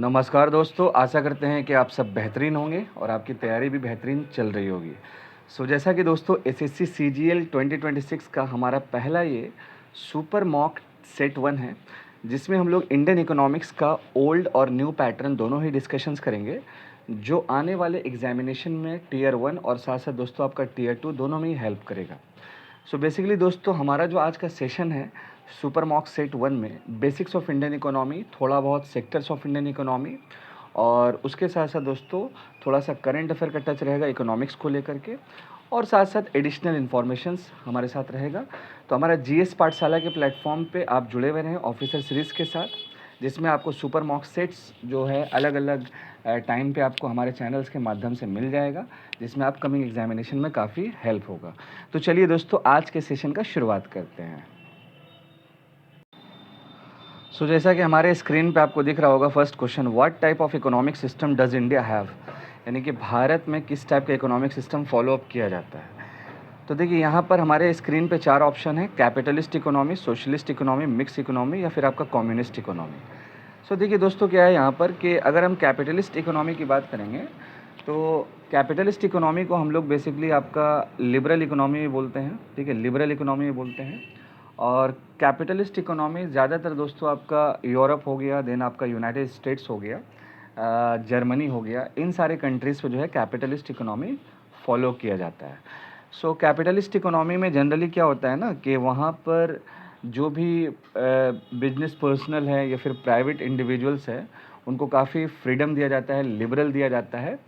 नमस्कार दोस्तों, आशा करते हैं कि आप सब बेहतरीन होंगे और आपकी तैयारी भी बेहतरीन चल रही होगी। जैसा कि दोस्तों एसएससी सीजीएल 2026 का हमारा पहला ये सुपर मॉक सेट 1 है, जिसमें हम लोग इंडियन इकोनॉमिक्स का ओल्ड और न्यू पैटर्न दोनों ही डिस्कशंस करेंगे, जो आने वाले एग्जामिनेशन में टियर 1 और साथ-साथ दोस्तों आपका टियर 2 दोनों में ही हेल्प करेगा। बेसिकली दोस्तों हमारा जो आज का सेशन है सुपर मॉक सेट 1 में बेसिक्स ऑफ इंडियन इकोनॉमी, थोड़ा बहुत सेक्टर्स ऑफ इंडियन इकोनॉमी और उसके साथ साथ दोस्तों थोड़ा सा करंट अफेयर का टच रहेगा इकोनॉमिक्स को लेकर के, और साथ साथ एडिशनल इन्फॉर्मेशंस हमारे साथ रहेगा। तो हमारा जीएस पाठशाला के प्लेटफॉर्म पे आप जुड़े हुए रहें ऑफिसर सीरीज़ के साथ, जिसमें आपको सुपर मॉक सेट्स जो है अलग अलग टाइम पे आपको हमारे चैनल्स के माध्यम से मिल जाएगा, जिसमें अपकमिंग एग्जामिनेशन में काफ़ी हेल्प होगा। तो चलिए दोस्तों आज के सेशन का शुरुआत करते हैं। जैसा कि हमारे स्क्रीन पे आपको दिख रहा होगा first question, what type of economic system does India have, यानी कि भारत में किस टाइप का इकोनॉमिक सिस्टम फॉलो अप किया जाता है। तो देखिए यहाँ पर हमारे स्क्रीन पे 4 ऑप्शन है, capitalist economy, socialist economy, mix economy या फिर आपका कम्युनिस्ट इकोनॉमी। देखिए दोस्तों क्या है यहाँ पर कि अगर हम कैपिटलिस्ट इकोनॉमी की बात करेंगे तो कैपिटलिस्ट इकोनॉमी को हम लोग बेसिकली आपका लिबरल इकोनॉमी भी बोलते हैं, ठीक है, लिबरल इकोनॉमी भी बोलते हैं। और कैपिटलिस्ट इकोनॉमी ज़्यादातर दोस्तों आपका यूरोप हो गया, देन आपका यूनाइटेड स्टेट्स हो गया, जर्मनी हो गया, इन सारे कंट्रीज़ पे जो है कैपिटलिस्ट इकोनॉमी फॉलो किया जाता है। कैपिटलिस्ट इकोनॉमी में जनरली क्या होता है ना कि वहाँ पर जो भी बिजनेस पर्सनल है या फिर प्राइवेट इंडिविजुअल्स है, उनको काफ़ी फ्रीडम दिया जाता है, लिबरल दिया जाता है।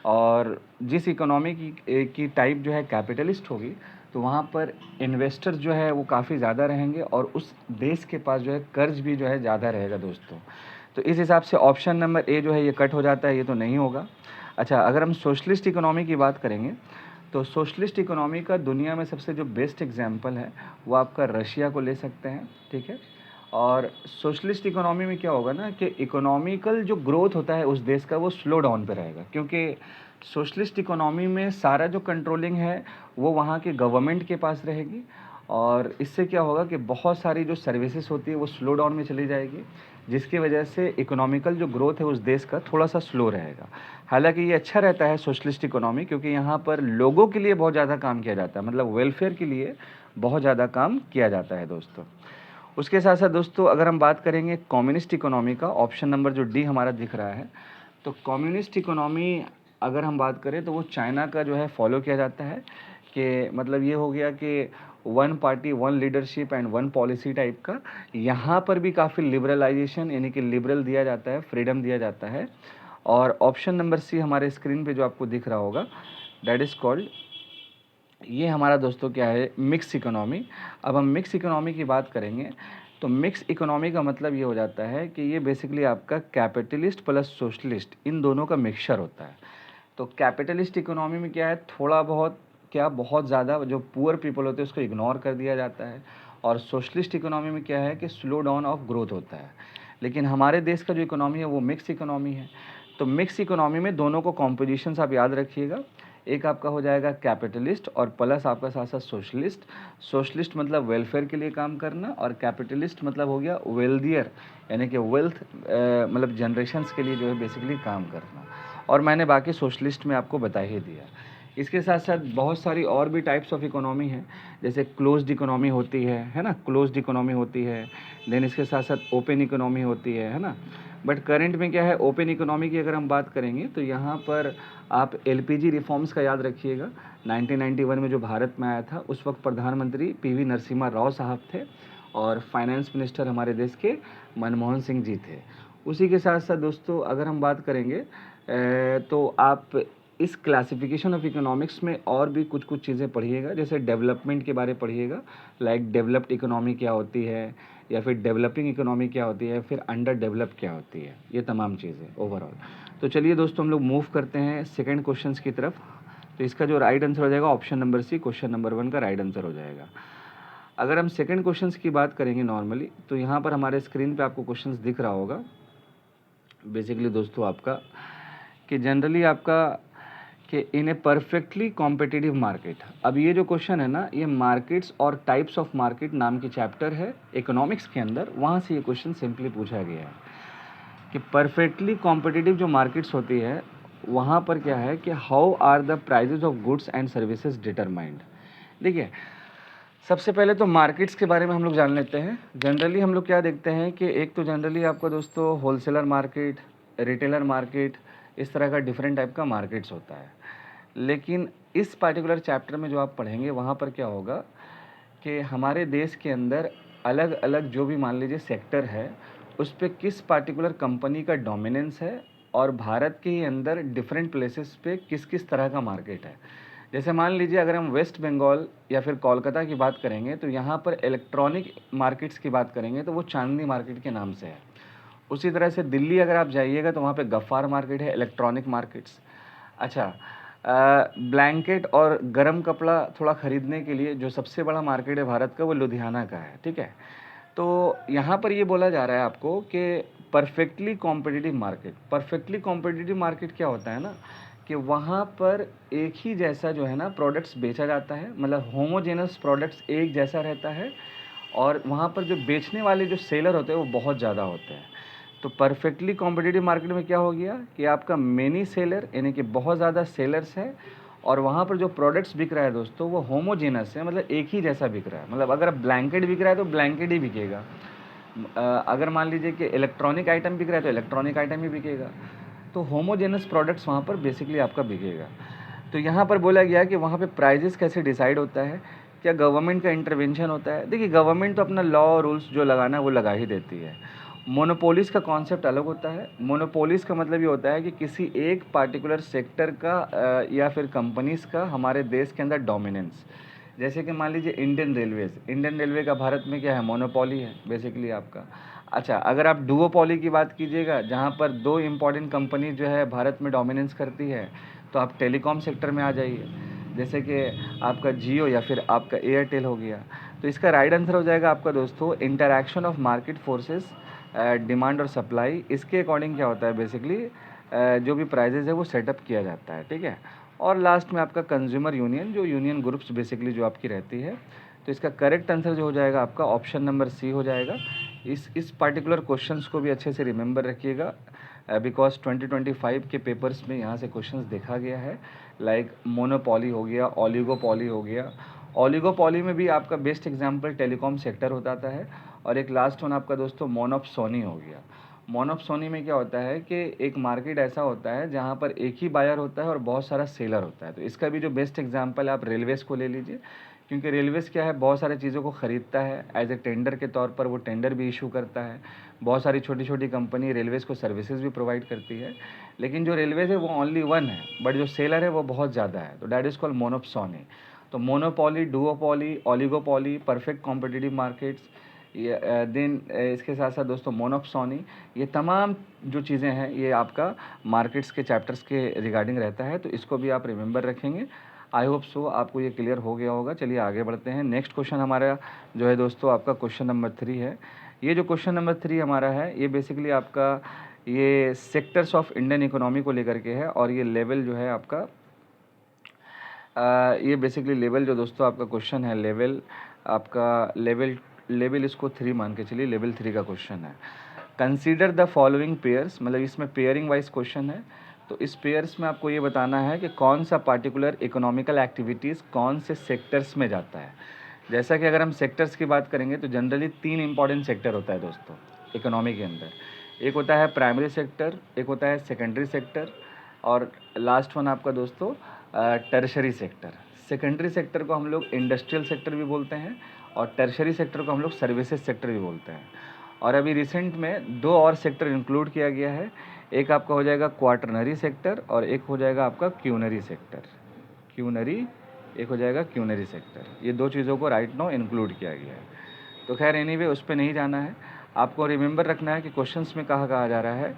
और जिस इकोनॉमी की टाइप जो है कैपिटलिस्ट होगी, तो वहाँ पर इन्वेस्टर जो है वो काफ़ी ज़्यादा रहेंगे और उस देश के पास जो है कर्ज भी जो है ज़्यादा रहेगा दोस्तों। तो इस हिसाब से ऑप्शन नंबर ए जो है ये कट हो जाता है, ये तो नहीं होगा। अच्छा, अगर हम सोशलिस्ट इकोनॉमी की बात करेंगे तो सोशलिस्ट इकोनॉमी का दुनिया में सबसे जो बेस्ट एग्जाम्पल है वो आपका रशिया को ले सकते हैं, ठीक है। और सोशलिस्ट इकोनॉमी में क्या होगा ना कि इकोनॉमिकल जो ग्रोथ होता है उस देश का वो स्लो डाउन पे रहेगा, क्योंकि सोशलिस्ट इकोनॉमी में सारा जो कंट्रोलिंग है वो वहाँ के गवर्नमेंट के पास रहेगी। और इससे क्या होगा कि बहुत सारी जो सर्विसेज होती है वो स्लो डाउन में चली जाएगी, जिसकी वजह से इकोनॉमिकल जो ग्रोथ है उस देश का थोड़ा सा स्लो रहेगा। हालांकि ये अच्छा रहता है सोशलिस्ट इकोनॉमी, क्योंकि यहाँ पर लोगों के लिए बहुत ज़्यादा काम किया जाता है, मतलब वेलफेयर के लिए बहुत ज़्यादा काम किया जाता है दोस्तों। उसके साथ साथ दोस्तों अगर हम बात करेंगे कम्युनिस्ट इकोनॉमी का, ऑप्शन नंबर जो डी हमारा दिख रहा है, तो कम्युनिस्ट इकोनॉमी अगर हम बात करें तो वो चाइना का जो है फॉलो किया जाता है, कि मतलब ये हो गया कि one party one leadership and one policy type का। यहाँ पर भी काफ़ी लिबरलाइजेशन यानी कि लिबरल दिया जाता है, फ्रीडम दिया जाता है। और ऑप्शन नंबर सी हमारे स्क्रीन पे जो आपको दिख रहा होगा, दैट इज़ कॉल्ड, ये हमारा दोस्तों क्या है, मिक्स इकोनॉमी। अब हम मिक्स इकोनॉमी की बात करेंगे तो मिक्स इकोनॉमी का मतलब ये हो जाता है कि ये बेसिकली आपका कैपिटलिस्ट प्लस सोशलिस्ट इन दोनों का मिक्सचर होता है। तो कैपिटलिस्ट इकोनॉमी में क्या है, थोड़ा बहुत क्या बहुत ज़्यादा जो पुअर पीपल होते हैं उसको इग्नोर कर दिया जाता है। और सोशलिस्ट इकोनॉमी में क्या है कि स्लो डाउन ऑफ ग्रोथ होता है। लेकिन हमारे देश का जो इकोनॉमी है वो मिक्स इकोनॉमी है। तो मिक्स इकोनॉमी में दोनों को कॉम्पोजिशंस आप याद रखिएगा, एक आपका हो जाएगा कैपिटलिस्ट और प्लस आपका साथ साथ सोशलिस्ट। सोशलिस्ट मतलब वेलफेयर के लिए काम करना, और कैपिटलिस्ट मतलब हो गया वेल्दियर, यानी कि वेल्थ मतलब जनरेशन्स के लिए जो है बेसिकली काम करना। और मैंने बाकी सोशलिस्ट में आपको बता ही दिया। इसके साथ साथ बहुत सारी और भी टाइप्स ऑफ इकोनॉमी हैं, जैसे क्लोज्ड इकोनॉमी होती है ना, क्लोज्ड इकोनॉमी होती है। देन इसके साथ साथ ओपन इकोनॉमी होती है ना। बट करंट में क्या है, ओपन इकोनॉमी की अगर हम बात करेंगे तो यहाँ पर आप एलपीजी रिफॉर्म्स का याद रखिएगा। 1991 में जो भारत में आया था उस वक्त प्रधानमंत्री पीवी नरसिम्हा राव साहब थे और फाइनेंस मिनिस्टर हमारे देश के मनमोहन सिंह जी थे। उसी के साथ साथ दोस्तों अगर हम बात करेंगे तो आप इस क्लासिफिकेशन ऑफ इकोनॉमिक्स में और भी कुछ कुछ चीज़ें पढ़िएगा, जैसे डेवलपमेंट के बारे पढ़िएगा, लाइक डेवलप्ड इकोनॉमी क्या होती है, या फिर डेवलपिंग इकोनॉमी क्या होती है, फिर अंडर डेवलप क्या होती है, ये तमाम चीज़ें ओवरऑल। तो चलिए दोस्तों हम लोग मूव करते हैं सेकंड क्वेश्चन की तरफ। तो इसका जो राइट आंसर हो जाएगा option number C, question number 1 का राइट आंसर हो जाएगा। अगर हम सेकंड क्वेश्चन की बात करेंगे नॉर्मली, तो यहाँ पर हमारे स्क्रीन पे आपको क्वेश्चन दिख रहा होगा बेसिकली दोस्तों आपका, कि जनरली आपका कि इन ए परफेक्टली कॉम्पिटिटिव मार्केट। अब ये जो क्वेश्चन है ना, ये मार्केट्स और टाइप्स ऑफ मार्केट नाम की चैप्टर है इकोनॉमिक्स के अंदर, वहाँ से ये क्वेश्चन सिंपली पूछा गया है कि परफेक्टली कॉम्पिटिटिव जो मार्केट्स होती है वहाँ पर क्या है कि how are the prices of goods and services determined. देखिए, सबसे पहले तो मार्केट्स के बारे में हम लोग जान लेते हैं। जनरली हम लोग क्या देखते हैं कि एक तो जनरली आपका दोस्तों होलसेलर मार्केट, रिटेलर मार्केट, इस तरह का डिफरेंट टाइप का मार्केट्स होता है। लेकिन इस पार्टिकुलर चैप्टर में जो आप पढ़ेंगे वहाँ पर क्या होगा कि हमारे देश के अंदर अलग अलग जो भी मान लीजिए सेक्टर है उस पर किस पार्टिकुलर कंपनी का डोमिनेंस है और भारत के ही अंदर डिफरेंट प्लेसेस पे किस किस तरह का मार्केट है। जैसे मान लीजिए अगर हम वेस्ट बंगाल या फिर कोलकाता की बात करेंगे तो यहाँ पर इलेक्ट्रॉनिक मार्केट्स की बात करेंगे तो वो चांदनी मार्केट के नाम से है। उसी तरह से दिल्ली अगर आप जाइएगा तो वहाँ पे गफ्फार मार्केट है, इलेक्ट्रॉनिक मार्केट्स। अच्छा, ब्लैंकेट और गर्म कपड़ा थोड़ा ख़रीदने के लिए जो सबसे बड़ा मार्केट है भारत का वो लुधियाना का है, ठीक है। तो यहाँ पर ये बोला जा रहा है आपको कि परफेक्टली कॉम्पिटिटिव मार्केट क्या होता है ना कि वहाँ पर एक ही जैसा जो है ना प्रोडक्ट्स बेचा जाता है, मतलब होमोजेनस प्रोडक्ट्स एक जैसा रहता है और वहाँ पर जो बेचने वाले जो सेलर होते हैं वो बहुत ज़्यादा होते हैं। तो परफेक्टली कॉम्पिटिटिव मार्केट में क्या हो गया कि आपका मेनी सेलर यानी कि बहुत ज़्यादा सेलर्स है और वहाँ पर जो प्रोडक्ट्स बिक रहा है दोस्तों वो होमोजेनस है, मतलब एक ही जैसा बिक रहा है। मतलब अगर ब्लैंकेट बिक रहा है तो ब्लैंकेट ही बिकेगा। अगर मान लीजिए कि इलेक्ट्रॉनिक आइटम बिक रहा है तो इलेक्ट्रॉनिक आइटम ही बिकेगा। तो होमोजेनस प्रोडक्ट्स वहाँ पर बेसिकली आपका बिकेगा। तो यहाँ पर बोला गया कि वहाँ पे प्राइजेस कैसे डिसाइड होता है, क्या गवर्नमेंट का इंटरवेंशन होता है। देखिए, गवर्नमेंट तो अपना लॉ रूल्स जो लगाना है वो लगा ही देती है। मोनोपोलिस का कॉन्सेप्ट अलग होता है। मोनोपोलिस का मतलब ये होता है कि किसी एक पार्टिकुलर सेक्टर का या फिर कंपनीज़ का हमारे देश के अंदर डोमिनेंस। जैसे कि मान लीजिए इंडियन रेलवे का भारत में क्या है, मोनोपोली है बेसिकली आपका। अच्छा, अगर आप डुओपोली की बात कीजिएगा जहाँ पर दो इम्पॉर्टेंट कंपनी जो है भारत में डोमिनेंस करती है तो आप टेलीकॉम सेक्टर में आ जाइए, जैसे कि आपका जियो या फिर आपका एयरटेल हो गया। तो इसका राइट आंसर हो जाएगा आपका दोस्तों interaction of market forces, demand और सप्लाई। इसके अकॉर्डिंग क्या होता है बेसिकली जो भी प्राइजेज़ है वो सेटअप किया जाता है, ठीक है। और लास्ट में आपका कंज्यूमर यूनियन, जो यूनियन ग्रुप्स बेसिकली जो आपकी रहती है। तो इसका करेक्ट आंसर जो हो जाएगा आपका ऑप्शन नंबर सी हो जाएगा। इस पार्टिकुलर क्वेश्चंस को भी अच्छे से रिमेंबर रखिएगा बिकॉज 2025 के पेपर्स में यहाँ से क्वेश्चंस देखा गया है। लाइक मोनोपोली हो गया, ओलिगोपोली हो गया। ओलिगोपोली में भी आपका बेस्ट एग्जांपल टेलीकॉम सेक्टर होता है। और एक लास्ट वन आपका दोस्तों मोनोप्सोनी हो गया। मोनोप्सोनी में क्या होता है कि एक मार्केट ऐसा होता है जहाँ पर एक ही बायर होता है और बहुत सारा सेलर होता है। तो इसका भी जो बेस्ट एग्जांपल है आप रेलवेज़ को ले लीजिए, क्योंकि रेलवेज़ क्या है बहुत सारी चीज़ों को ख़रीदता है एज ए टेंडर के तौर पर, वो टेंडर भी इशू करता है। बहुत सारी छोटी छोटी कंपनी रेलवेज़ को सर्विसेज भी प्रोवाइड करती है। लेकिन जो रेलवेज़ है वो ओनली वन है, बट जो सेलर है वो बहुत ज़्यादा है। तो डैट इज़ कॉल्ड मोनोप्सोनी। तो monopoly, duopoly, oligopoly, perfect competitive markets, ये देन इसके साथ साथ दोस्तों मोनोप्सोनी, ये तमाम जो चीज़ें हैं ये आपका मार्केट्स के चैप्टर्स के रिगार्डिंग रहता है। तो इसको भी आप रिमेंबर रखेंगे। आई होप सो आपको ये क्लियर हो गया होगा। चलिए आगे बढ़ते हैं। नेक्स्ट क्वेश्चन हमारा जो है दोस्तों आपका क्वेश्चन नंबर 3 है। ये जो क्वेश्चन नंबर 3 हमारा है ये बेसिकली आपका ये सेक्टर्स ऑफ इंडियन इकोनॉमी को लेकर के है और ये लेवल जो है आपका ये बेसिकली लेवल जो दोस्तों आपका क्वेश्चन है, लेवल आपका लेवल इसको 3 मान के चलिए, लेवल 3 का क्वेश्चन है। कंसीडर द फॉलोइंग पेयर्स, मतलब इसमें पेयरिंग वाइज क्वेश्चन है। तो इस पेयर्स में आपको ये बताना है कि कौन सा पार्टिकुलर इकोनॉमिकल एक्टिविटीज़ कौन से सेक्टर्स में जाता है। जैसा कि अगर हम सेक्टर्स की बात करेंगे तो जनरली 3 इंपॉर्टेंट सेक्टर होता है दोस्तों इकोनॉमी के अंदर। एक होता है प्राइमरी सेक्टर, एक होता है सेकेंडरी सेक्टर और लास्ट वन आपका दोस्तों टर्शरी सेक्टर। सेकेंडरी सेक्टर को हम लोग इंडस्ट्रियल सेक्टर भी बोलते हैं और टर्शरी सेक्टर को हम लोग सर्विसेज सेक्टर भी बोलते हैं। और अभी रिसेंट में 2 और सेक्टर इंक्लूड किया गया है। एक आपका हो जाएगा क्वाटरनरी सेक्टर और एक हो जाएगा आपका क्यूनरी सेक्टर। एक हो जाएगा क्यूनरी सेक्टर। ये 2 चीज़ों को राइट नाउ इंक्लूड किया गया है। तो खैर एनीवे उस पर नहीं जाना है। आपको रिमेंबर रखना है कि क्वेश्चंस में कहा जा रहा है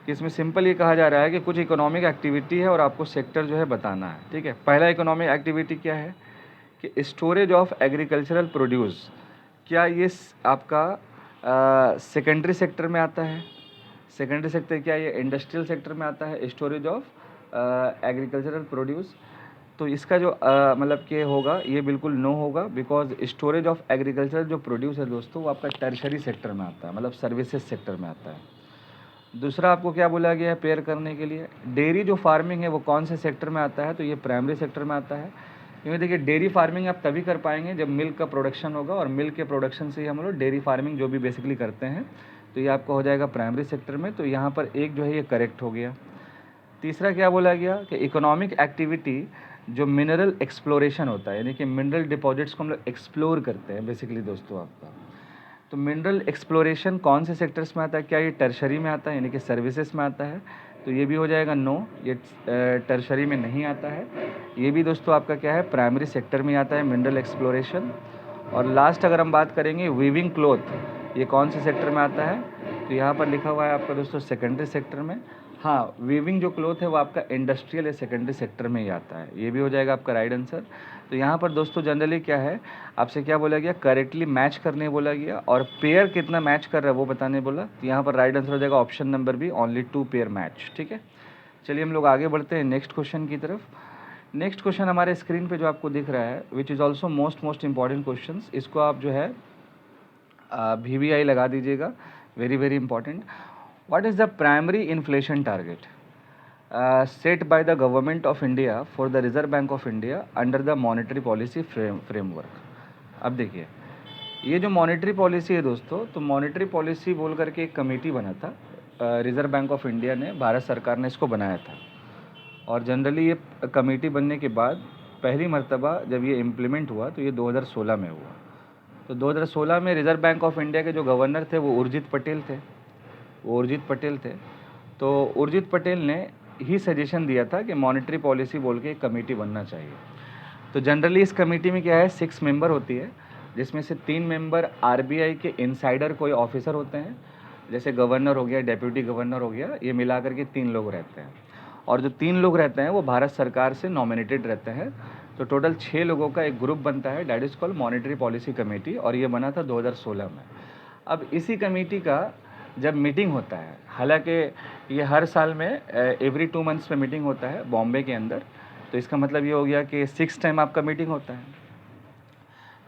कि इसमें सिंपल ये कहा जा रहा है कि कुछ इकोनॉमिक एक्टिविटी है और आपको सेक्टर जो है बताना है, ठीक है। पहला इकोनॉमिक एक्टिविटी क्या है कि स्टोरेज ऑफ एग्रीकल्चरल प्रोड्यूस। क्या ये आपका सेकेंडरी सेक्टर में आता है? सेकेंडरी सेक्टर क्या ये इंडस्ट्रियल सेक्टर में आता है? Storage of agricultural produce. तो इसका जो मतलब कि होगा ये बिल्कुल नो होगा, बिकॉज स्टोरेज ऑफ एग्रीकल्चरल जो प्रोड्यूस है दोस्तों वो आपका टर्शरी सेक्टर में आता है, मतलब सर्विसेज सेक्टर में आता है। दूसरा आपको क्या बोला गया है पेयर करने के लिए, डेयरी जो फार्मिंग है वो कौन से सेक्टर में आता है, तो ये प्राइमरी सेक्टर में आता है। क्योंकि देखिए डेयरी फार्मिंग आप तभी कर पाएंगे जब मिल्क का प्रोडक्शन होगा, और मिल्क के प्रोडक्शन से ही हम लोग डेयरी फार्मिंग जो भी बेसिकली करते हैं, तो ये आपका हो जाएगा प्राइमरी सेक्टर में। तो यहाँ पर एक जो है ये करेक्ट हो गया। तीसरा क्या बोला गया कि इकोनॉमिक एक्टिविटी जो मिनरल एक्सप्लोरेशन होता है, यानी कि मिनरल डिपॉजिट्स को हम लोग एक्सप्लोर करते हैं बेसिकली दोस्तों आपका। तो मिनरल एक्सप्लोरेशन कौन से सेक्टर्स में आता है, क्या ये टर्शरी में आता है यानी कि सर्विसेज में आता है, तो ये भी हो जाएगा नो, ये टर्शरी में नहीं आता है। ये भी दोस्तों आपका क्या है प्राइमरी सेक्टर में आता है मिनरल एक्सप्लोरेशन। और लास्ट अगर हम बात करेंगे वीविंग क्लॉथ, ये कौन से सेक्टर में आता है, तो यहाँ पर लिखा हुआ है आपका दोस्तों सेकेंडरी सेक्टर में। हाँ, वीविंग जो क्लॉथ है वो आपका इंडस्ट्रियल या सेकेंडरी सेक्टर में ही आता है, ये भी हो जाएगा आपका राइट आंसर। तो यहाँ पर दोस्तों जनरली क्या है आपसे क्या बोला गया, करेक्टली मैच करने बोला गया, और पेयर कितना मैच कर रहा है वो बताने बोला। तो यहाँ पर राइट आंसर हो जाएगा option number B, only 2 pair match. ठीक है, चलिए हम लोग आगे बढ़ते हैं नेक्स्ट क्वेश्चन की तरफ। नेक्स्ट क्वेश्चन हमारे स्क्रीन पे जो आपको दिख रहा है, विच is also most important question, इसको आप जो है VVI लगा दीजिएगा, very very important. What is the primary inflation target set by the government of India for the reserve bank of India under the monetary policy framework. अब देखिए ये जो मॉनेटरी पॉलिसी है दोस्तों, तो मॉनेटरी पॉलिसी बोल करके एक कमेटी बना था, रिजर्व बैंक ऑफ इंडिया ने, भारत सरकार ने इसको बनाया था। और जनरली ये कमेटी बनने के बाद पहली मर्तबा जब ये इम्प्लीमेंट हुआ तो ये 2016 में हुआ। तो 2016 में रिजर्व बैंक ऑफ इंडिया के जो गवर्नर थे वो उर्जित पटेल थे। तो उर्जित पटेल ने ही सजेशन दिया था कि मॉनेटरी पॉलिसी बोल के एक कमेटी बनना चाहिए। तो जनरली इस कमेटी में क्या है 6 मेंबर होती है, जिसमें से 3 मेंबर RBI के इनसाइडर कोई ऑफिसर होते हैं, जैसे गवर्नर हो गया, डेप्यूटी गवर्नर हो गया, ये मिला करके 3 लोग रहते हैं। और जो 3 लोग रहते हैं वो भारत सरकार से नॉमिनेटेड रहते हैं। तो टोटल 6 लोगों का एक ग्रुप बनता है, that is called monetary policy committee, और ये बना था 2016 में। अब इसी कमेटी का जब मीटिंग होता है, हालांकि ये हर साल में एवरी 2 मंथ्स में मीटिंग होता है बॉम्बे के अंदर, तो इसका मतलब ये हो गया कि 6 टाइम आपका मीटिंग होता है।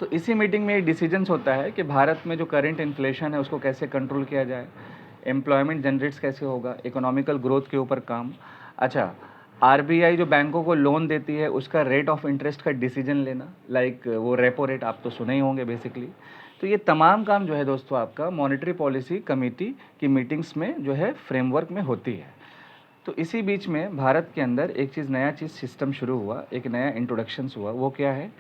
तो इसी मीटिंग में एक डिसीजंस होता है कि भारत में जो करंट इन्फ्लेशन है उसको कैसे कंट्रोल किया जाए, एम्प्लॉयमेंट जनरेट्स कैसे होगा, इकोनॉमिकल ग्रोथ के ऊपर काम। अच्छा, RBI जो बैंकों को लोन देती है उसका रेट ऑफ इंटरेस्ट का डिसीजन लेना, लाइक वो रेपो रेट आप तो सुने ही होंगे बेसिकली। तो ये तमाम काम जो है दोस्तों आपका मॉनेटरी पॉलिसी कमेटी की मीटिंग्स में जो है फ्रेमवर्क में होती है। तो इसी बीच में भारत के अंदर एक नया चीज़ सिस्टम शुरू हुआ, एक नया इंट्रोडक्शंस हुआ, वो क्या है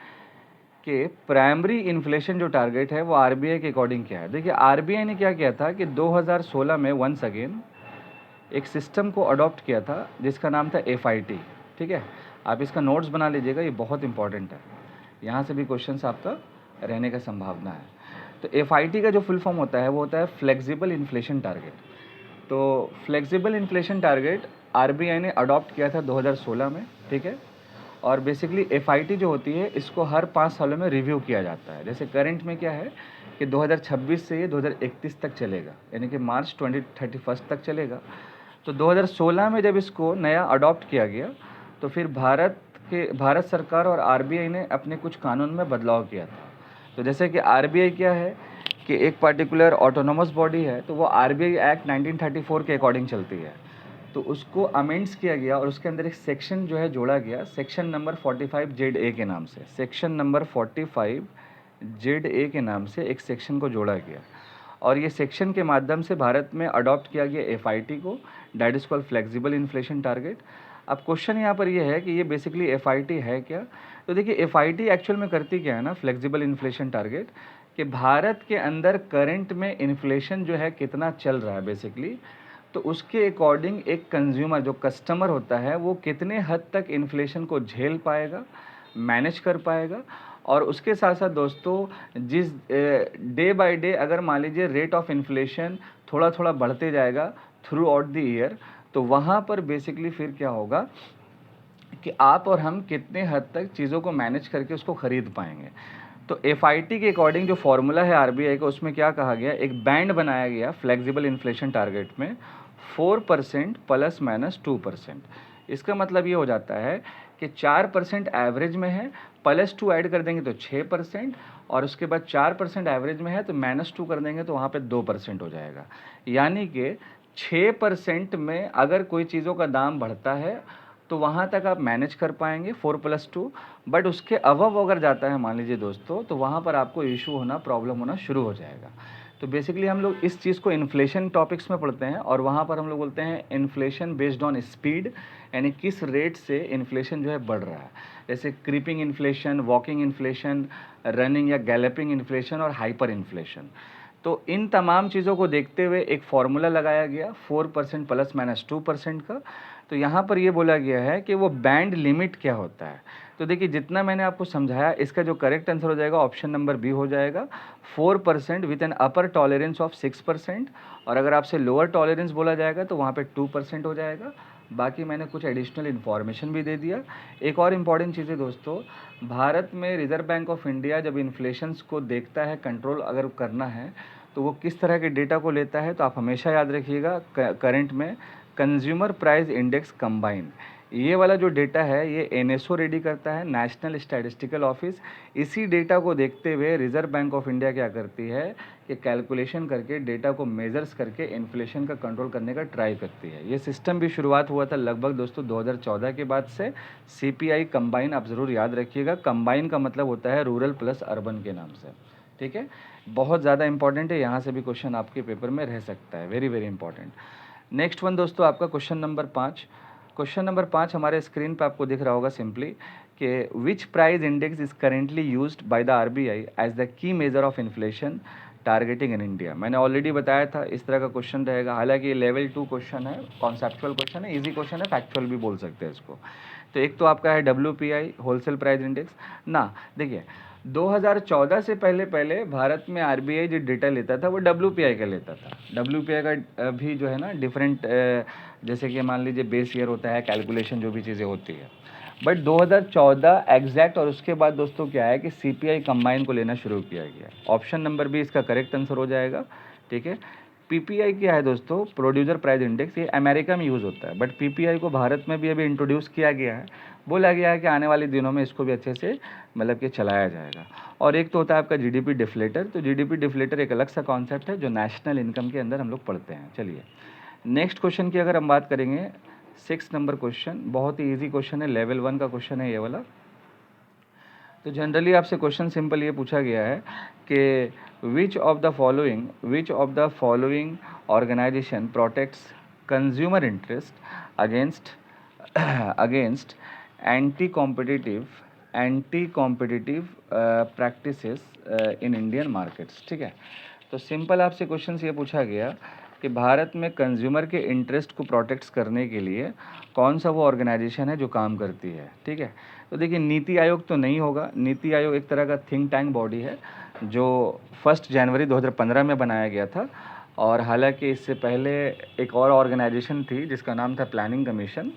कि प्राइमरी इन्फ्लेशन जो टारगेट है वो RBI के अकॉर्डिंग क्या है। देखिए RBI ने क्या किया था कि 2016 में वंस अगेन एक सिस्टम को अडॉप्ट किया था जिसका नाम था FIT। ठीक है, आप इसका नोट्स बना लीजिएगा, ये बहुत इंपॉर्टेंट है, यहाँ से भी क्वेश्चंस आपका रहने का संभावना है। तो FIT का जो फुल फॉर्म होता है वो होता है फ्लेक्सिबल इन्फ्लेशन टारगेट। तो फ्लेक्सिबल इन्फ्लेशन टारगेट RBI ने अडॉप्ट किया था 2016 में। ठीक है, और बेसिकली FIT जो होती है इसको हर 5 सालों में रिव्यू किया जाता है। जैसे करंट में क्या है कि 2026 से ये 2031 तक चलेगा, यानी कि मार्च 2031 तक चलेगा। तो 2016 में जब इसको नया अडॉप्ट किया गया तो फिर भारत सरकार और RBI ने अपने कुछ कानून में बदलाव किया था। तो जैसे कि RBI क्या है कि एक पर्टिकुलर ऑटोनोमस बॉडी है, तो वो RBI एक्ट 1934 के अकॉर्डिंग चलती है। तो उसको अमेंड्स किया गया और उसके अंदर एक सेक्शन जो है जोड़ा गया, सेक्शन नंबर 45ZA के नाम से, सेक्शन नंबर 45ZA के नाम से एक सेक्शन को जोड़ा गया। और ये सेक्शन के माध्यम से भारत में अडॉप्ट किया गया FIT को, that is called flexible inflation target. अब क्वेश्चन यहाँ पर ये है कि ये बेसिकली FIT है क्या। तो देखिए FIT एक्चुअल में करती क्या है ना, फ्लेक्सिबल इन्फ्लेशन टारगेट, कि भारत के अंदर करंट में इन्फ्लेशन जो है कितना चल रहा है बेसिकली, तो उसके अकॉर्डिंग एक कंज्यूमर जो कस्टमर होता है वो कितने हद तक इन्फ्लेशन को झेल पाएगा, मैनेज कर पाएगा। और उसके साथ साथ दोस्तों जिस डे बाय डे अगर मान लीजिए रेट ऑफ इन्फ्लेशन थोड़ा थोड़ा बढ़ते जाएगा थ्रू आउट द ईयर, तो वहाँ पर बेसिकली फिर क्या होगा कि आप और हम कितने हद तक चीज़ों को मैनेज करके उसको ख़रीद पाएंगे। तो FIT के अकॉर्डिंग जो फॉर्मूला है RBI का, उसमें क्या कहा गया, एक बैंड बनाया गया फ्लेक्सिबल इन्फ्लेशन टारगेट में 4% ±2%। इसका मतलब ये हो जाता है कि 4% एवरेज में है, +2 ऐड कर देंगे तो 6%, और उसके बाद 4% एवरेज में है तो -2 कर देंगे तो वहाँ पे 2% हो जाएगा। यानी कि 6% में अगर कोई चीज़ों का दाम बढ़ता है तो वहाँ तक आप मैनेज कर पाएंगे 4+2, बट उसके अबव अगर जाता है मान लीजिए दोस्तों, तो वहाँ पर आपको इशू होना, प्रॉब्लम होना शुरू हो जाएगा। तो बेसिकली हम लोग इस चीज़ को इन्फ्लेशन टॉपिक्स में पढ़ते हैं, और वहाँ पर हम लोग बोलते हैं इन्फ्लेशन बेस्ड ऑन स्पीड, यानी किस रेट से इन्फ्लेशन जो है बढ़ रहा है। जैसे creeping inflation, walking inflation, running या गैलपिंग इन्फ्लेशन और हाइपर इन्फ्लेशन। तो इन तमाम चीज़ों को देखते हुए एक फॉर्मूला लगाया गया 4% प्लस माइनस 2% का। तो यहाँ पर ये बोला गया है कि वो बैंड लिमिट क्या होता है। तो देखिए, जितना मैंने आपको समझाया, इसका जो करेक्ट आंसर हो जाएगा ऑप्शन नंबर बी हो जाएगा, 4% with an upper tolerance of 6%। और अगर आपसे लोअर टॉलरेंस बोला जाएगा तो वहाँ पे 2% हो जाएगा। बाकी मैंने कुछ एडिशनल इन्फॉर्मेशन भी दे दिया। एक और इम्पॉर्टेंट चीज़ है दोस्तों, भारत में रिजर्व बैंक ऑफ इंडिया जब इन्फ्लेशंस को देखता है, कंट्रोल अगर करना है, तो वो किस तरह के डेटा को लेता है, तो आप हमेशा याद रखिएगा करंट में कंज्यूमर प्राइस इंडेक्स कंबाइन, ये वाला जो डेटा है ये एनएसओ रेडी करता है, नेशनल स्टैटिस्टिकल ऑफिस। इसी डेटा को देखते हुए रिजर्व बैंक ऑफ इंडिया क्या करती है कि कैलकुलेशन करके, डेटा को मेजर्स करके इन्फ्लेशन का कंट्रोल करने का ट्राई करती है। ये सिस्टम भी शुरुआत हुआ था लगभग दोस्तों 2014 के बाद से। सीपीआई कंबाइन आप ज़रूर याद रखिएगा, कंबाइन का मतलब होता है रूरल प्लस अर्बन के नाम से, ठीक है। बहुत ज़्यादा इंपॉर्टेंट है, यहाँ से भी क्वेश्चन आपके पेपर में रह सकता है, very very important. Next one दोस्तों, आपका क्वेश्चन नंबर 5। क्वेश्चन नंबर 5 हमारे स्क्रीन पे आपको दिख रहा होगा सिंपली कि which price index is currently used by the RBI as the key measure of inflation targeting in India. मैंने ऑलरेडी बताया था इस तरह का क्वेश्चन रहेगा। हालांकि ये लेवल 2 क्वेश्चन है, कॉन्सेप्चुअल क्वेश्चन है, इजी क्वेश्चन है, फैक्चुअल भी बोल सकते हैं इसको। तो एक तो आपका है WPI, होलसेल प्राइस इंडेक्स ना। देखिए, 2014 से पहले पहले भारत में आरबीआई जो डेटा लेता था वो WPI का लेता था। WPI का भी जो है ना डिफरेंट, जैसे कि मान लीजिए बेस ईयर होता है, कैलकुलेशन जो भी चीज़ें होती है। बट 2014 एग्जैक्ट, और उसके बाद दोस्तों क्या है कि सीपीआई कंबाइन को लेना शुरू किया गया। ऑप्शन नंबर बी इसका करेक्ट आंसर हो जाएगा, ठीक है। पीपीआई क्या है दोस्तों, प्रोड्यूसर प्राइस इंडेक्स, ये अमेरिका में यूज़ होता है, बट पीपीआई को भारत में भी अभी इंट्रोड्यूस किया गया है। बोला गया है कि आने वाले दिनों में इसको भी अच्छे से मतलब कि चलाया जाएगा। और एक तो होता है आपका जीडीपी डिफ्लेटर। तो जीडीपी डिफ्लेटर एक अलग सा कॉन्सेप्ट है जो नेशनल इनकम के अंदर हम लोग पढ़ते हैं। चलिए नेक्स्ट क्वेश्चन की अगर हम बात करेंगे, 6 नंबर क्वेश्चन, बहुत ही ईजी क्वेश्चन है, लेवल 1 का क्वेश्चन है ये वाला। तो जनरली आपसे क्वेश्चन सिंपल ये पूछा गया है कि which of the following organisation protects consumer interest against against anti competitive practices in Indian markets, ठीक है। तो सिंपल आपसे क्वेश्चन ये पूछा गया कि भारत में कंज्यूमर के इंटरेस्ट को प्रोटेक्ट करने के लिए कौन सा वो ऑर्गेनाइजेशन है जो काम करती है, ठीक है। तो देखिए, नीति आयोग तो नहीं होगा। नीति आयोग एक तरह का थिंक टैंक बॉडी है जो 1 जनवरी 2015 में बनाया गया था। और हालांकि इससे पहले एक और ऑर्गेनाइजेशन थी जिसका नाम था प्लानिंग कमीशन।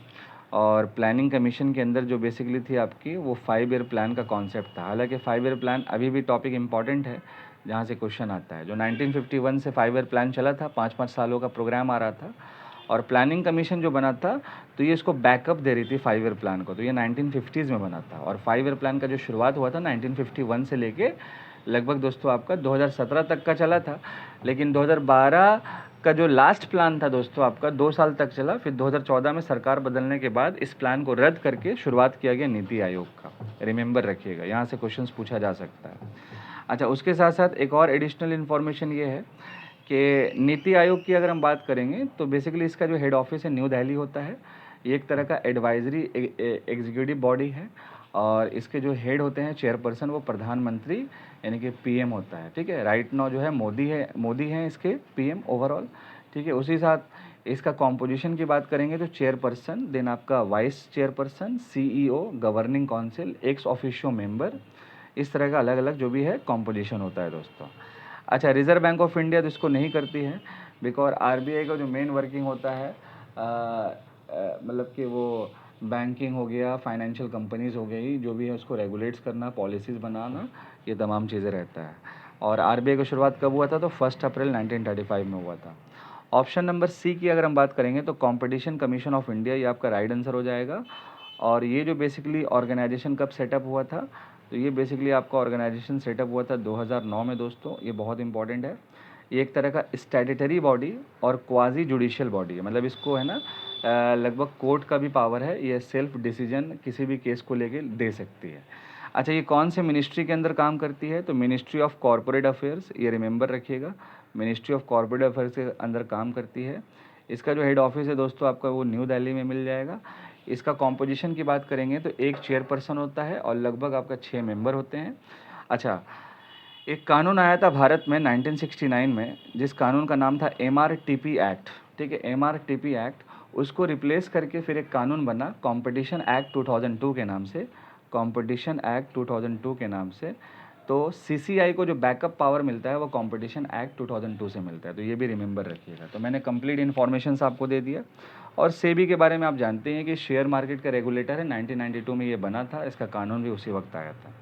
और प्लानिंग कमीशन के अंदर जो बेसिकली थी आपकी, वो 5 ईयर प्लान का कॉन्सेप्ट था। हालांकि 5 ईयर प्लान अभी भी टॉपिक इंपॉर्टेंट है, जहाँ से क्वेश्चन आता है। जो 1951 से 5 ईयर प्लान चला था, 5-5 सालों का प्रोग्राम आ रहा था। और प्लानिंग कमीशन जो बना था, तो ये इसको बैकअप दे रही थी 5 ईयर प्लान को। तो ये 1950s में बना था। और 5 ईयर प्लान का जो शुरुआत हुआ था 1951 से लेके लगभग दोस्तों आपका 2017 तक का चला था। लेकिन 2012 का जो लास्ट प्लान था दोस्तों आपका 2 साल तक चला। फिर 2014 में सरकार बदलने के बाद इस प्लान को रद्द करके शुरुआत किया गया नीति आयोग का। रिमेंबर रखिएगा, यहाँ से क्वेश्चंस पूछा जा सकता है। अच्छा, उसके साथ साथ एक और एडिशनल इन्फॉर्मेशन ये है कि नीति आयोग की अगर हम बात करेंगे तो बेसिकली इसका जो हेड ऑफिस है न्यू दिल्ली होता है। ये एक तरह का एडवाइजरी एग्जीक्यूटिव बॉडी है। और इसके जो हेड होते हैं चेयरपर्सन, वो प्रधानमंत्री यानी कि पीएम होता है, ठीक है। राइट नाउ जो है मोदी हैं इसके पीएम ओवरऑल, ठीक है। उसी साथ इसका कॉम्पोजिशन की बात करेंगे तो चेयरपर्सन, देन आपका vice chairperson, CEO, governing council, ex officio member, इस तरह का अलग अलग जो भी है कॉम्पोजिशन होता है दोस्तों। अच्छा, रिजर्व बैंक ऑफ इंडिया तो इसको नहीं करती है, बिकॉज आरबीआई का जो मेन वर्किंग होता है मतलब कि वो बैंकिंग हो गया, फाइनेंशियल कंपनीज हो गई, जो भी है उसको रेगुलेट्स करना, पॉलिसीज़ बनाना, ये तमाम चीज़ें रहता है। और आरबीआई का शुरुआत कब हुआ था, तो 1 अप्रैल 1935 में हुआ था। ऑप्शन नंबर सी की अगर हम बात करेंगे तो कॉम्पिटिशन कमीशन ऑफ इंडिया, ये आपका राइट आंसर हो जाएगा। और ये जो बेसिकली ऑर्गेनाइजेशन कब सेटअप हुआ था, तो ये बेसिकली आपका ऑर्गेनाइजेशन सेटअप हुआ था 2009 में दोस्तों, ये बहुत इंपॉर्टेंट है। ये एक तरह का स्टैट्यूटरी बॉडी और क्वाजी जुडिशियल बॉडी है, मतलब इसको है ना लगभग कोर्ट का भी पावर है, ये सेल्फ डिसीजन किसी भी केस को लेके दे सकती है। अच्छा, ये कौन से मिनिस्ट्री के अंदर काम करती है? तो मिनिस्ट्री ऑफ कॉरपोरेट अफेयर्स, ये रिमेंबर रखिएगा, मिनिस्ट्री ऑफ कॉरपोरेट अफेयर्स के अंदर काम करती है। इसका जो हेड ऑफिस है दोस्तों आपका वो न्यू दिल्ली में मिल जाएगा। इसका कॉम्पोजिशन की बात करेंगे तो एक चेयरपर्सन होता है और लगभग आपका 6 मेंबर होते हैं। अच्छा, एक कानून आया था भारत में 1969 में, जिस कानून का नाम था MRTP एक्ट, ठीक है, MRTP एक्ट। उसको रिप्लेस करके फिर एक कानून बना कॉम्पिटिशन एक्ट 2002 के नाम से, कॉम्पिटिशन एक्ट 2002 के नाम से। तो CCI को जो बैकअप पावर मिलता है वो कॉम्पिटिशन एक्ट 2002 से मिलता है, तो ये भी रिमेंबर रखिएगा। तो मैंने कंप्लीट इन्फॉर्मेशन आपको दे दिया। और सेबी के बारे में आप जानते हैं कि शेयर मार्केट का रेगुलेटर है, 1992 में ये बना था, इसका कानून भी उसी वक्त आया था।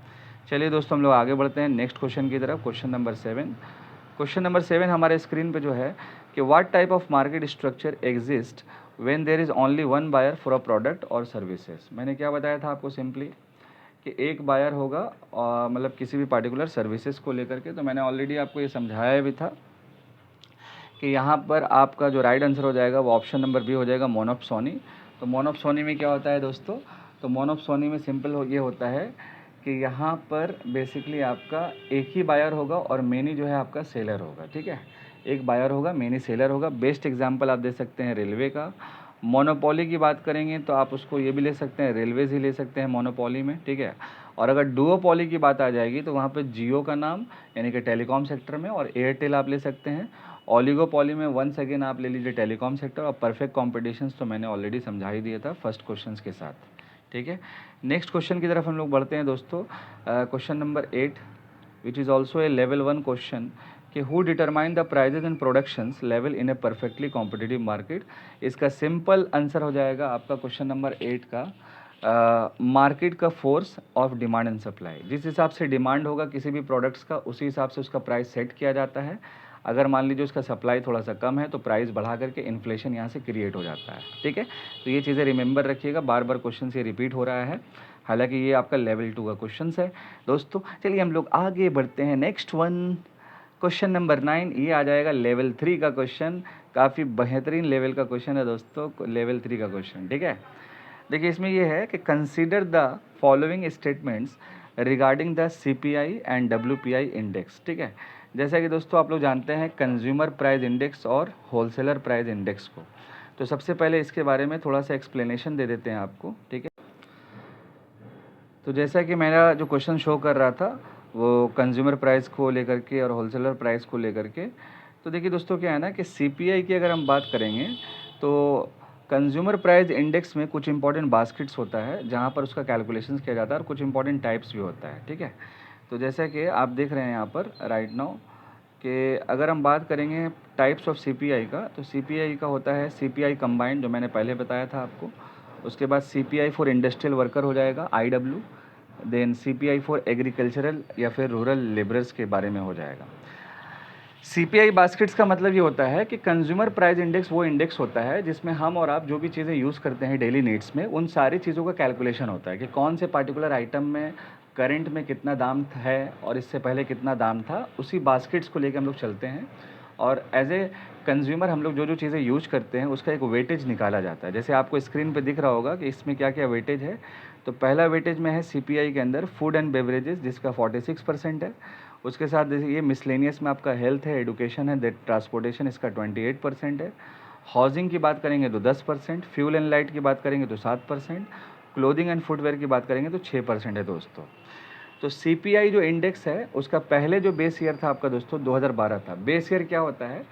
चलिए दोस्तों, हम लोग आगे बढ़ते हैं नेक्स्ट क्वेश्चन की तरफ, क्वेश्चन नंबर 7। क्वेश्चन नंबर 7 हमारे स्क्रीन पे जो है कि what type of market structure exist when there is only one buyer for a product और सर्विसेज। मैंने क्या बताया था आपको सिंपली कि एक बायर होगा और मतलब किसी भी पार्टिकुलर सर्विसेज को लेकर के। तो मैंने ऑलरेडी आपको ये समझाया भी था कि यहाँ पर आपका जो राइट आंसर हो जाएगा वो ऑप्शन नंबर बी हो जाएगा, मोनोप्सोनी। तो मोनोप्सोनी में क्या होता है दोस्तों? तो मोनोप्सोनी में सिंपल ये होता है कि यहाँ पर बेसिकली आपका एक ही बायर होगा और मेनी जो है आपका सेलर होगा, ठीक है। एक बायर होगा, मेनी सेलर होगा। बेस्ट एग्जांपल आप दे सकते हैं रेलवे का। मोनोपोली की बात करेंगे तो आप उसको ये भी ले सकते हैं, रेलवेज ही ले सकते हैं मोनोपोली में, ठीक है। और अगर डुओपोली की बात आ जाएगी तो वहाँ पे जियो का नाम यानी कि टेलीकॉम सेक्टर में, और एयरटेल आप ले सकते हैं। ओलिगोपोली में वंस अगेन आप ले लीजिए टेलीकॉम सेक्टर। और परफेक्ट कॉम्पिटिशन्स तो मैंने ऑलरेडी समझा ही दिया था फर्स्ट क्वेश्चन के साथ, ठीक है। नेक्स्ट क्वेश्चन की तरफ हम लोग बढ़ते हैं दोस्तों। Question number 8 which is also a level 1 question कि who determine the prices and productions level in a perfectly competitive market. इसका सिंपल आंसर हो जाएगा आपका क्वेश्चन नंबर 8 का मार्केट का force of demand and supply. जिस हिसाब से डिमांड होगा किसी भी प्रोडक्ट्स का, उसी हिसाब से उसका प्राइस सेट किया जाता है। अगर मान लीजिए उसका सप्लाई थोड़ा सा कम है तो प्राइस बढ़ा करके इन्फ्लेशन यहाँ से क्रिएट हो जाता है, ठीक है। तो ये चीज़ें रिमेंबर रखिएगा, बार बार क्वेश्चन से रिपीट हो रहा है, हालांकि ये आपका लेवल 2 का क्वेश्चन है दोस्तों। चलिए हम लोग आगे बढ़ते हैं। नेक्स्ट वन, क्वेश्चन नंबर 9, ये आ जाएगा लेवल 3 का क्वेश्चन। काफ़ी बेहतरीन लेवल का क्वेश्चन है दोस्तों, लेवल 3 का क्वेश्चन, ठीक है। देखिए इसमें ये है कि consider the following statements regarding the CPI and WPI index, ठीक है। जैसा कि दोस्तों आप लोग जानते हैं कंज्यूमर प्राइस इंडेक्स और होलसेलर प्राइस इंडेक्स को। तो सबसे पहले इसके बारे में थोड़ा सा एक्सप्लेनेशन दे देते हैं आपको, ठीक है। तो जैसा कि मेरा जो क्वेश्चन शो कर रहा था वो कंज्यूमर प्राइस को लेकर के और होलसेलर प्राइस को लेकर के। तो देखिए दोस्तों क्या है ना कि CPI की अगर हम बात करेंगे तो कंज्यूमर प्राइस इंडेक्स में कुछ इंपॉर्टेंट बास्केट्स होता है जहाँ पर उसका कैलकुलेशन किया जाता है और कुछ इंपॉर्टेंट टाइप्स भी होता है, ठीक है। तो जैसा कि आप देख रहे हैं यहाँ पर राइट नाउ कि अगर हम बात करेंगे टाइप्स ऑफ CPI का, तो CPI का होता है CPI कंबाइंड जो मैंने पहले बताया था आपको। उसके बाद CPI फॉर इंडस्ट्रियल वर्कर हो जाएगा IW, then CPI for agricultural या फिर रूरल लेबरर्स के बारे में हो जाएगा। CPI बास्केट्स का मतलब ये होता है कि कंज्यूमर प्राइस इंडेक्स वो इंडेक्स होता है जिसमें हम और आप जो भी चीज़ें यूज़ करते हैं डेली नीड्स में, उन सारी चीज़ों का कैलकुलेशन होता है कि कौन से पार्टिकुलर आइटम में करंट में कितना दाम है और इससे पहले कितना दाम था। उसी बास्केट्स को लेकर हम लोग चलते हैं और एज ए कंज्यूमर हम लोग जो जो चीज़ें यूज करते हैं उसका एक वेटेज निकाला जाता है। जैसे आपको स्क्रीन पे दिख रहा होगा कि इसमें क्या क्या वेटेज है। तो पहला वेटेज में है CPI के अंदर फूड एंड बेवरेजेस जिसका 46% है। उसके साथ जैसे ये मिसलेनियस में आपका हेल्थ है, एडुकेशन है, ट्रांसपोर्टेशन इसका 28% है। हाउसिंग की बात करेंगे तो 10%, फ्यूल एंड लाइट की बात करेंगे तो 7%, क्लोथिंग एंड फुटवेयर की बात करेंगे तो 6% है दोस्तों। तो CPI जो इंडेक्स है उसका पहले जो बेस ईयर था आपका दोस्तों 2012 था। बेस ईयर क्या होता है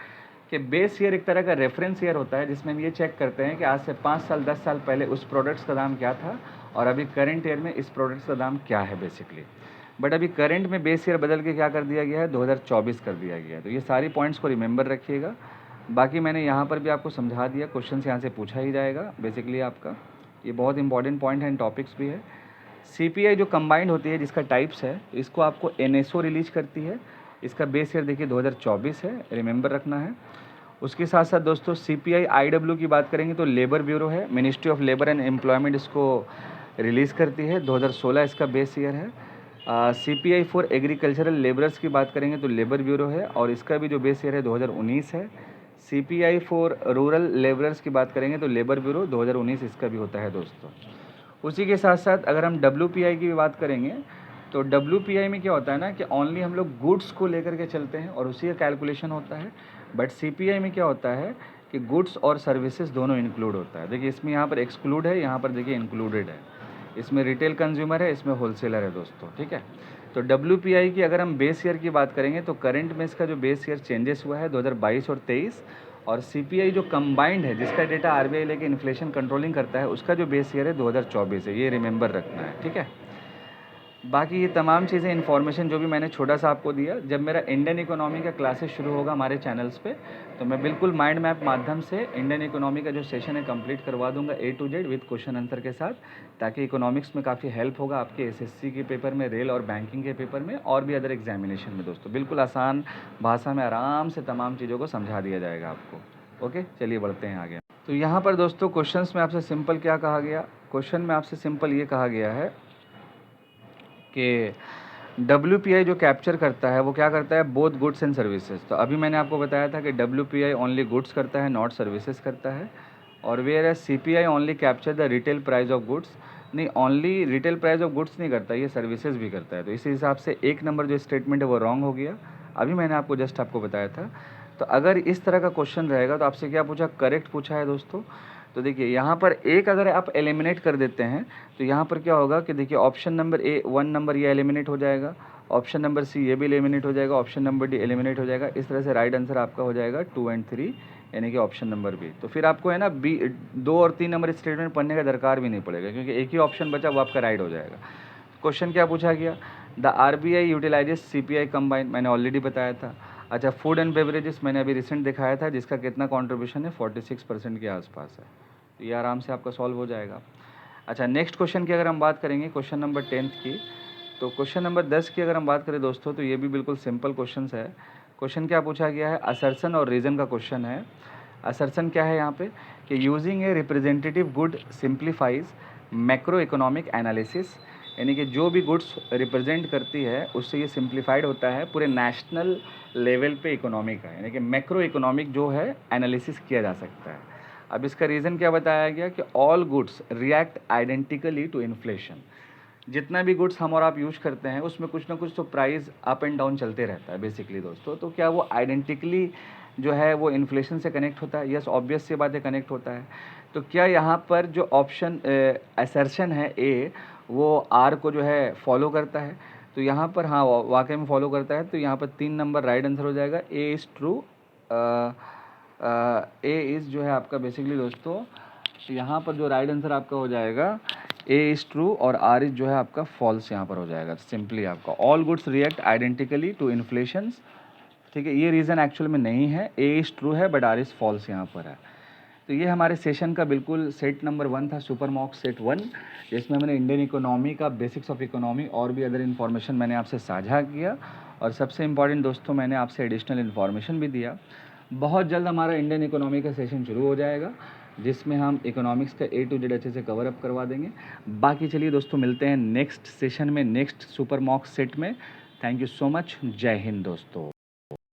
कि बेस ईयर एक तरह का रेफरेंस ईयर होता है जिसमें हम ये चेक करते हैं कि आज से 5 साल 10 साल पहले उस प्रोडक्ट्स का दाम क्या था और अभी करंट ईयर में इस प्रोडक्ट्स का दाम क्या है बेसिकली। बट अभी करंट में बेस ईयर बदल के क्या कर दिया गया है, 2024 कर दिया गया है। तो ये सारी पॉइंट्स को रिमेंबर रखिएगा। बाकी मैंने यहाँ पर भी आपको समझा दिया, क्वेश्चन यहाँ से पूछा ही जाएगा बेसिकली आपका। ये बहुत इंपॉर्टेंट पॉइंट है, इन टॉपिक्स भी है। CPI जो कंबाइंड होती है जिसका टाइप्स है, इसको आपको NSO रिलीज करती है। इसका बेस ईयर देखिए 2024 है, रिमेंबर रखना है। उसके साथ साथ दोस्तों CPI IW की बात करेंगे तो लेबर ब्यूरो है, ministry of labour and employment इसको रिलीज़ करती है। 2016 इसका बेस ईयर है। CPI फॉर एग्रीकल्चरल लेबरर्स की बात करेंगे तो लेबर ब्यूरो है और इसका भी जो बेस ईयर है 2019 है। CPI फॉर रूरल लेबरर्स की बात करेंगे तो लेबर ब्यूरो 2019 इसका भी होता है दोस्तों। उसी के साथ साथ अगर हम WPI की भी बात करेंगे तो WPI में क्या होता है ना कि ओनली हम लोग गुड्स को लेकर के चलते हैं और उसी का कैलकुलेशन होता है। बट CPI में क्या होता है कि गुड्स और सर्विसेज दोनों इंक्लूड होता है। देखिए इसमें यहाँ पर एक्सक्लूड है, यहाँ पर देखिए इंक्लूडेड है। इसमें रिटेल कंज्यूमर है, इसमें होलसेलर है दोस्तों, ठीक है। तो WPI की अगर हम बेस ईयर की बात करेंगे तो करंट में इसका जो बेस ईयर चेंजेस हुआ है 2022 और 23, और CPI जो कंबाइंड है जिसका डेटा RBI लेके इन्फ्लेशन कंट्रोलिंग करता है उसका जो बेस ईयर है 2024 है। ये रिमेंबर रखना है, ठीक है। बाकी ये तमाम चीज़ें इन्फॉर्मेशन जो भी मैंने छोटा सा आपको दिया, जब मेरा इंडियन इकोनॉमी का क्लासेस शुरू होगा हमारे चैनल्स पे तो मैं बिल्कुल माइंड मैप माध्यम से इंडियन इकोनॉमी का जो सेशन है कंप्लीट करवा दूंगा A to Z with question answer के साथ, ताकि इकोनॉमिक्स में काफ़ी हेल्प होगा आपके SSC के पेपर में, रेल और बैंकिंग के पेपर में और भी अदर एग्जामिनेशन में दोस्तों। बिल्कुल आसान भाषा में आराम से तमाम चीज़ों को समझा दिया जाएगा आपको। ओके, चलिए बढ़ते हैं आगे। तो यहाँ पर दोस्तों क्वेश्चंस में आपसे सिंपल क्या कहा गया, क्वेश्चन में आपसे सिंपल ये कहा गया है कि WPI जो कैप्चर करता है वो क्या करता है, बोथ गुड्स एंड सर्विसेज। तो अभी मैंने आपको बताया था कि WPI ओनली गुड्स करता है, नॉट सर्विसेज करता है। और whereas CPI only capture the retail price of goods, नहीं only retail price of goods नहीं करता, ये सर्विसेज भी करता है। तो इसी हिसाब से एक नंबर जो स्टेटमेंट है वो रॉन्ग हो गया। अभी मैंने आपको जस्ट आपको बताया था। तो अगर इस तरह का क्वेश्चन रहेगा तो आपसे क्या पूछा, करेक्ट पूछा है दोस्तों। तो देखिए यहाँ पर एक अगर आप एलिमिनेट कर देते हैं तो यहाँ पर क्या होगा कि देखिए ऑप्शन नंबर A 1 नंबर ये एलिमिनेट हो जाएगा, ऑप्शन नंबर C ये भी एलिमिनेट हो जाएगा, ऑप्शन नंबर D एलिमिनेट हो जाएगा। इस तरह से राइट आंसर आपका हो जाएगा 2 और 3, यानी कि ऑप्शन नंबर B। तो फिर आपको है ना 2 और 3 नंबर स्टेटमेंट पढ़ने का दरकार भी नहीं पड़ेगा, क्योंकि एक ही ऑप्शन बचा वो आपका राइट हो जाएगा। क्वेश्चन क्या पूछा गया, the RBI utilises CPI combine, मैंने ऑलरेडी बताया था। अच्छा, फूड एंड बेवरेजेस मैंने अभी रिसेंट दिखाया था जिसका कितना कॉन्ट्रीब्यूशन है, 46% के आसपास है। तो ये आराम से आपका सॉल्व हो जाएगा। अच्छा, नेक्स्ट क्वेश्चन की अगर हम बात करेंगे, क्वेश्चन नंबर 10 की, तो क्वेश्चन नंबर 10 की अगर हम बात करें दोस्तों तो ये भी बिल्कुल सिंपल क्वेश्चन है। क्वेश्चन क्या पूछा गया है, असर्शन और रीज़न का क्वेश्चन है। असर्शन क्या है यहाँ पे कि using a representative good simplifies macro economic analysis, यानी कि जो भी गुड्स रिप्रेजेंट करती है उससे ये सिंप्लीफाइड होता है पूरे नेशनल लेवल पे इकोनॉमी का, यानी कि मैक्रो इकोनॉमिक जो है एनालिसिस किया जा सकता है। अब इसका रीज़न क्या बताया गया कि all goods react identically to inflation, जितना भी गुड्स हम और आप यूज करते हैं उसमें कुछ ना कुछ तो प्राइस अप एंड डाउन चलते रहता है बेसिकली दोस्तों। तो क्या वो आइडेंटिकली जो है वो इन्फ्लेशन से कनेक्ट होता है, यस ऑब्वियस सी बात है कनेक्ट होता है। तो क्या यहाँ पर जो ऑप्शन असर्शन है A वो R को जो है फॉलो करता है, तो यहाँ पर हाँ वाकई में फॉलो करता है। तो यहाँ पर 3 नंबर राइट आंसर हो जाएगा, A is true. A is जो है आपका बेसिकली दोस्तों यहाँ पर जो राइट आंसर आपका हो जाएगा A इज़ ट्रू और R इज़ जो है आपका फॉल्स यहाँ पर हो जाएगा। सिंपली आपका all goods react identically to inflations, ठीक है, ये रीज़न एक्चुअल में नहीं है, A इज़ ट्रू है बट R इज़ फॉल्स यहाँ पर है। तो ये हमारे सेशन का बिल्कुल सेट नंबर 1 था, सुपर मॉक सेट 1, जिसमें मैंने इंडियन इकोनॉमी का बेसिक्स ऑफ इकोनॉमी और भी अदर इन्फॉर्मेशन मैंने आपसे साझा किया। और सबसे इम्पॉर्टेंट दोस्तों मैंने आपसे एडिशनल इन्फॉर्मेशन भी दिया। बहुत जल्द हमारा इंडियन इकोनॉमी का सेशन शुरू हो जाएगा जिसमें हम इकोनॉमिक्स का A to Z अच्छे से कवर अप करवा देंगे। बाकी चलिए दोस्तों मिलते हैं नेक्स्ट सेशन में, नेक्स्ट सुपर मॉक सेट में। थैंक यू सो मच, जय हिंद दोस्तों।